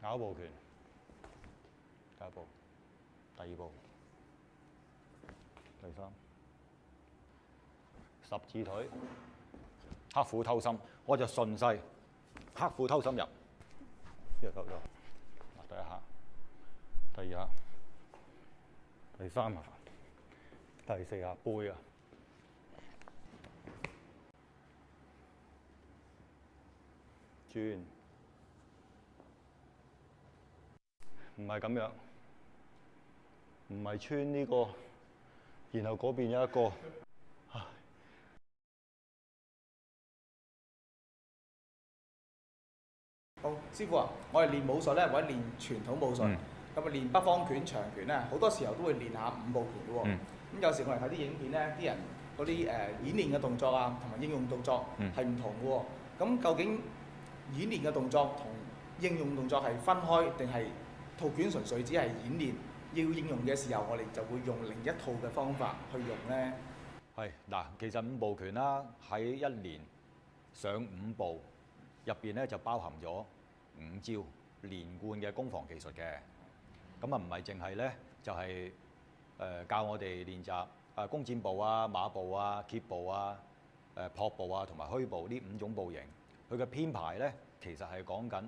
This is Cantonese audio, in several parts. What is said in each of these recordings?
咬步拳，第一步，第二步，第三，十字腿，黑虎偷心，我就順勢黑虎偷心入，呢個夠咗。第一下，第二下，第三下，第四下背啊！轉，唔係咁樣，唔係穿呢個，然後嗰邊有一個。好，師傅啊，我哋練武術咧，或者練傳統武術，咁啊練北方拳、長拳咧，好多時候都會練下五步拳嘅喎。咁有時我哋睇啲影片咧，啲人嗰啲演練嘅動作啊，同埋應用動作係唔同嘅喎。咁究竟演練嘅動作同應用動作係分開，定係套拳純粹只係演練？要應用嘅時候，我哋就會用另一套嘅方法去用咧。係嗱，其實五步拳啦，喺一年上5步入邊咧，就包含咗5招連貫嘅攻防技術嘅。咁啊，唔係淨係咧，就係教我哋練習弓箭步啊、馬步啊、歇步啊、撲步啊同埋虛步呢5種步型。佢嘅編排咧，其實係講緊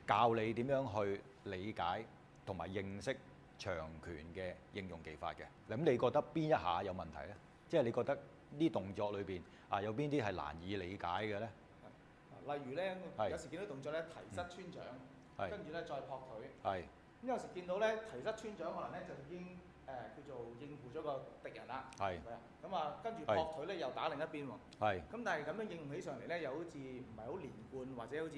教你點樣去理解同埋認識長拳嘅應用技法嘅。咁你覺得邊一下有問題咧？即係你覺得呢動作裏邊有邊啲係難以理解嘅咧？例如咧，有時見到動作咧，提膝穿掌，跟住咧再撲腿。係。咁有時見到咧，提膝穿掌可能咧就已經叫做應付咗個敵人啦。係。咁啊，跟住撲腿咧又打另一邊喎。係。咁但係咁樣應用起上嚟咧，又好似唔係好連貫，或者好似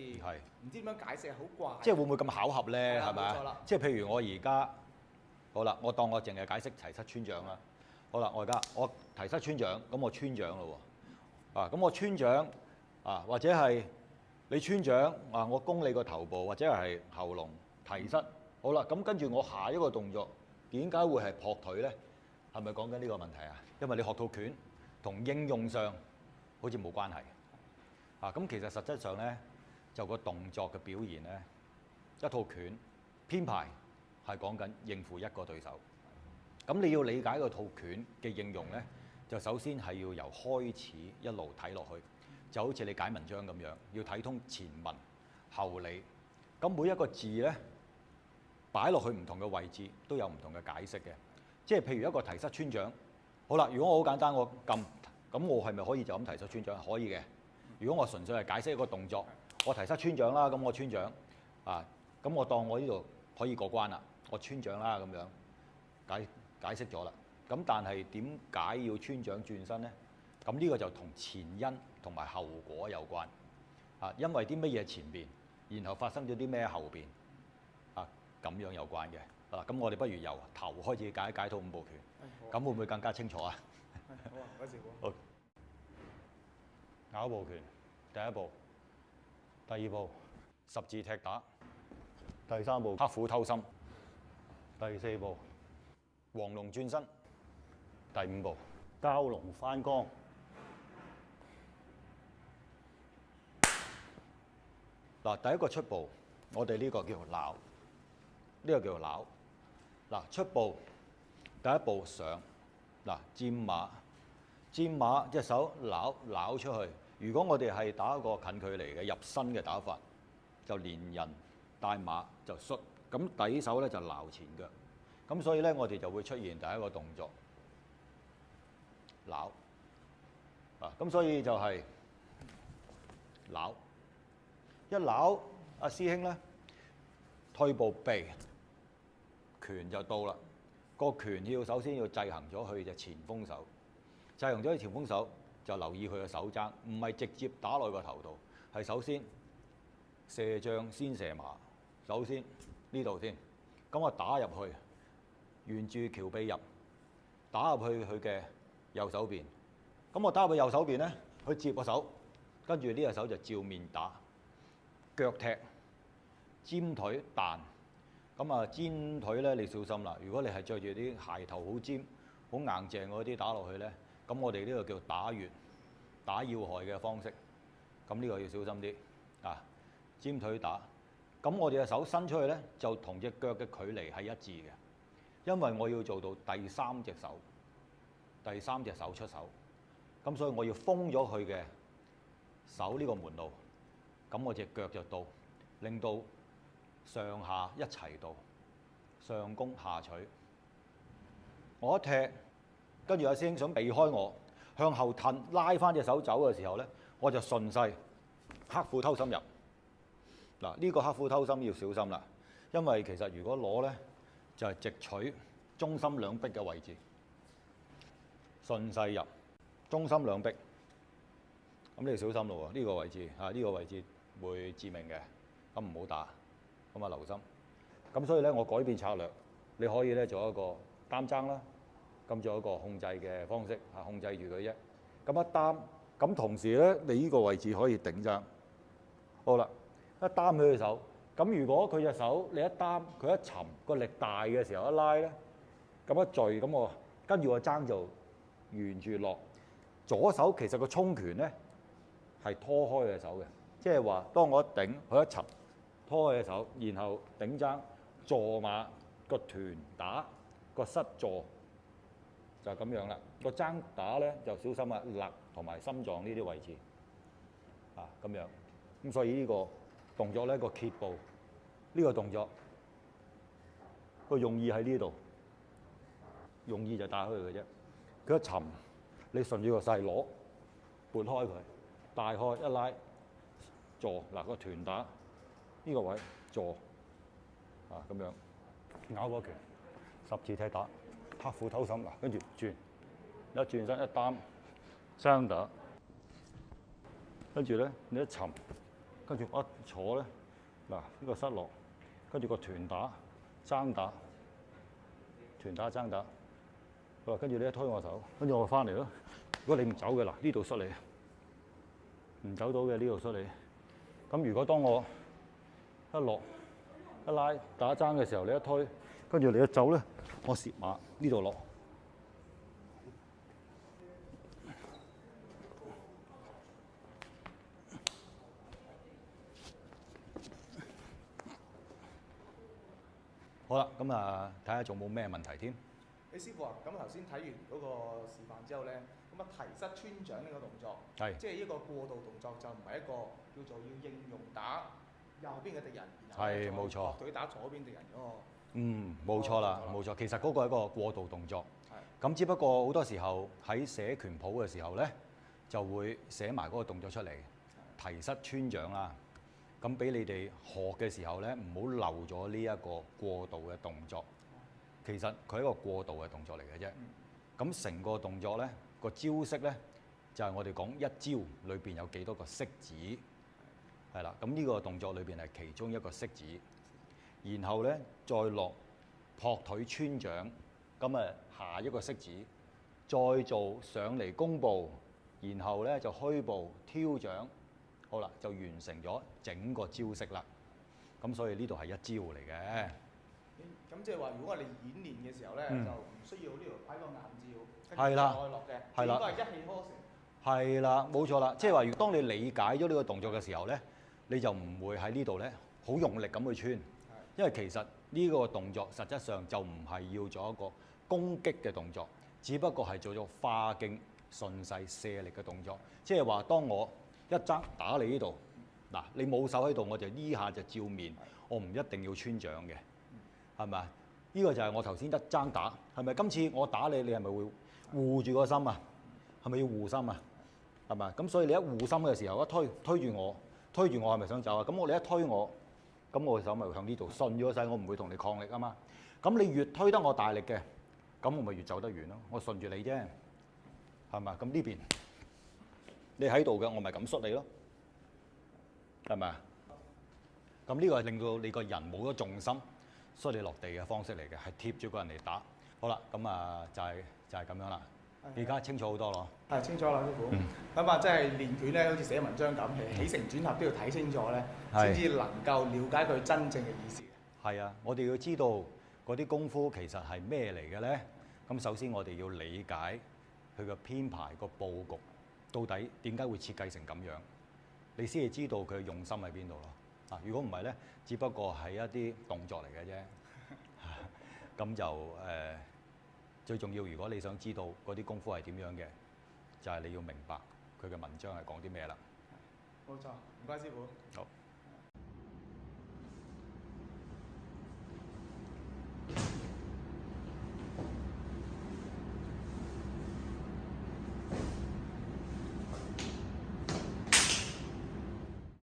唔知點樣解釋，好怪。即係會唔會咁巧合咧？係咪啊？即係譬如我而家好啦，我當我淨係解釋提膝穿掌啦。好啦，我提膝穿掌，咁我穿掌咯喎。咁我穿掌或者係你穿掌我攻你個頭部或者係喉嚨提膝。好啦，咁跟住我下一個動作點解會係撲腿咧？係咪講緊呢個問題啊？因為你學套拳同應用上好似冇關係。咁其實實質上咧，就個動作嘅表現咧，一套拳編排係講緊應付一個對手。咁你要理解個套拳嘅應用咧，就首先係要由開始一路睇落去，就好似你解文章咁樣，要睇通前文後理。咁每一個字咧擺落去唔同嘅位置都有唔同嘅解釋嘅。即係譬如一個提膝穿掌，好啦，如果我好簡單，我撳，咁我係咪可以就咁提膝穿掌？可以嘅。如果我純粹係解釋一個動作，我提膝穿掌啦，咁我穿掌咁我當我呢度可以過關啦，我穿掌啦咁樣解釋咗啦。咁但係點解要穿掌轉身呢？咁呢個就同前因同埋後果有關。因為啲乜嘢前邊，然後發生咗啲咩後邊咁樣有關嘅。咁我哋不如由頭開始解套五步拳，咁會唔會更加清楚啊？好啊，唔該師傅。好。咬步拳，第一步，第二步十字踢打，第三步黑虎偷心，第四步黃龍轉身，第5步蛟龍翻江。第一個出步，我哋呢個叫做拗，呢個叫做拗。出步第一步上，尖馬隻手拗出去。如果我哋係打一個近距離嘅入身嘅打法，就連人帶馬就摔，咁底手咧就撈前腳。咁所以咧，我哋就會出現第一個動作拗。咁所以就係拗，一拗阿師兄咧退步避，拳就到啦。個拳要首先要制衡咗佢嘅前鋒手，制衡咗佢前鋒手就留意佢嘅手踭，唔係直接打落個頭度，係首先射將先射馬，首先呢度先，咁我打入去，沿住橋臂入，打入去佢嘅右手邊，咁我打入去右手邊咧，佢接個手，跟住呢隻手就照面打，腳踢，尖腿彈。咁尖腿咧，你小心啦！如果你係着住啲鞋頭好尖、好硬淨嗰啲打落去咧，咁我哋呢個叫打穴、打要害嘅方式。咁呢個要小心啲尖腿打。咁我哋嘅手伸出去咧，就同隻腳嘅距離係一致嘅，因為我要做到第三隻手出手，咁所以我要封咗佢嘅手呢個門路，咁我隻腳就到，令到上下一齊到，上攻下取。我一踢，跟住阿師兄想避開我，向後褪拉翻隻手走嘅時候咧，我就順勢克褲偷心入。嗱，呢個克褲偷心要小心啦，因為其實如果攞咧，就係直取中心兩臂嘅位置，順勢入中心兩臂。咁你要小心咯喎，呢個位置啊，呢個位置會致命嘅，咁唔好打，咁啊留心。咁所以咧，我改變策略，你可以咧做一個擔爭啦，咁做一個控制嘅方式啊，控制住佢啫。咁一擔，咁同時咧，你呢個位置可以頂爭。好啦。一擔佢隻手，咁如果佢隻手你一擔佢一沉個力大嘅時候一拉咧，咁一墜咁我跟住我爭就沿住落。左手其實個衝拳咧係拖開隻手嘅，即係話當我一頂佢一沉，拖開隻手，然後頂爭坐馬個團打個膝坐就係咁樣啦。個爭打咧就小心啊，肋同埋心臟呢啲位置啊咁樣。咁所以呢個動作咧個揭步，呢個動作個用意喺呢度，用意就帶開佢嘅啫。佢一沉，你順住個勢攞，撥開佢，帶開一拉，坐嗱個團打呢個位坐啊咁樣，咬嗰拳10字踢打，克褲偷心嗱，跟住轉一轉身一擔雙打，跟住咧你一沉。跟住我一坐咧，嗱呢個失落，跟住個團打、爭打、團打爭打，好啦，跟住你一推我手，跟住我翻嚟咯。如果你唔走嘅嗱，呢度失你，唔走到嘅呢度失你。咁如果當我一落一拉打爭嘅時候，你一推，跟住你一走咧，我攝馬呢度落。好啦，咁啊睇下仲冇咩問題添。師傅啊，咁頭先睇完嗰個示範之後咧，咁啊提膝穿掌呢個動作，係即係一個過渡動作，就唔係一個叫做要應用打右邊嘅敵人，係冇錯，駁腿打左邊敵人嗰個。冇錯啦，冇錯。其實嗰個係一個過渡動作。係。咁只不過好多時候喺寫拳譜嘅時候咧，就會寫埋嗰個動作出嚟，提膝穿掌啦。咁俾你哋學嘅時候咧，唔好漏咗呢一個過渡嘅動作。其實佢係一個過渡嘅動作嚟嘅啫。咁成個動作咧，個招式咧，就係我哋講一招裏邊有幾多個式子，係啦。咁呢個動作裏邊係其中一個式子，然後咧再落撲腿穿掌，咁啊下一個式子，再做上嚟弓步，然後咧就虛步挑掌。好啦，就完成咗整個招式啦。咁所以呢度係一招嚟嘅。咁即係話，如果我哋演練嘅時候咧，就唔需要呢度擺個硬照，係啦，再落嘅，係啦，應該係一氣呵成。係啦，冇錯啦。即係話，如當你理解咗呢個動作嘅時候咧，你就唔會喺呢度咧好用力咁去穿，因為其實呢個動作實質上就唔係要做一個攻擊嘅動作，只不過係做咗化勁順勢卸力嘅動作。即係話，當我一爭打你呢度，嗱你冇手喺度，我就呢下就照面，我唔一定要穿掌嘅，係咪啊？呢個就係我頭先一爭打，係咪？今次我打你，你係咪會護住個心啊？係咪要護心啊？係咪？咁所以你一護心嘅時候，一推住我係咪想走啊？咁你一推我，咁我手咪向呢度順咗勢，我唔會同你抗力啊嘛。咁你越推得我大力嘅，咁我咪越走得遠咯。我順住你啫，係咪？咁呢邊你喺度嘅，我咪咁摔你咯，係咪啊？咁呢個係令到你個人冇咗重心，摔你落地嘅方式嚟嘅，係貼住個人嚟打。好啦，咁啊就係咁樣啦。而家清楚好多咯。係清楚啦，師傅。咁啊，即係練拳咧，好似寫文章咁，起承轉合都要睇清楚咧，先至能夠了解佢真正嘅意思。係啊，我哋要知道嗰啲功夫其實係咩嚟嘅咧？咁首先我哋要理解佢嘅編排個佈局，到底點解會設計成咁樣？你先係知道佢嘅用心喺邊度咯。啊，如果唔係咧，只不過係一啲動作嚟嘅啫。咁就最重要，如果你想知道嗰啲功夫係點樣嘅，就係你要明白佢嘅文章係講啲咩啦。冇錯，唔該師傅。好。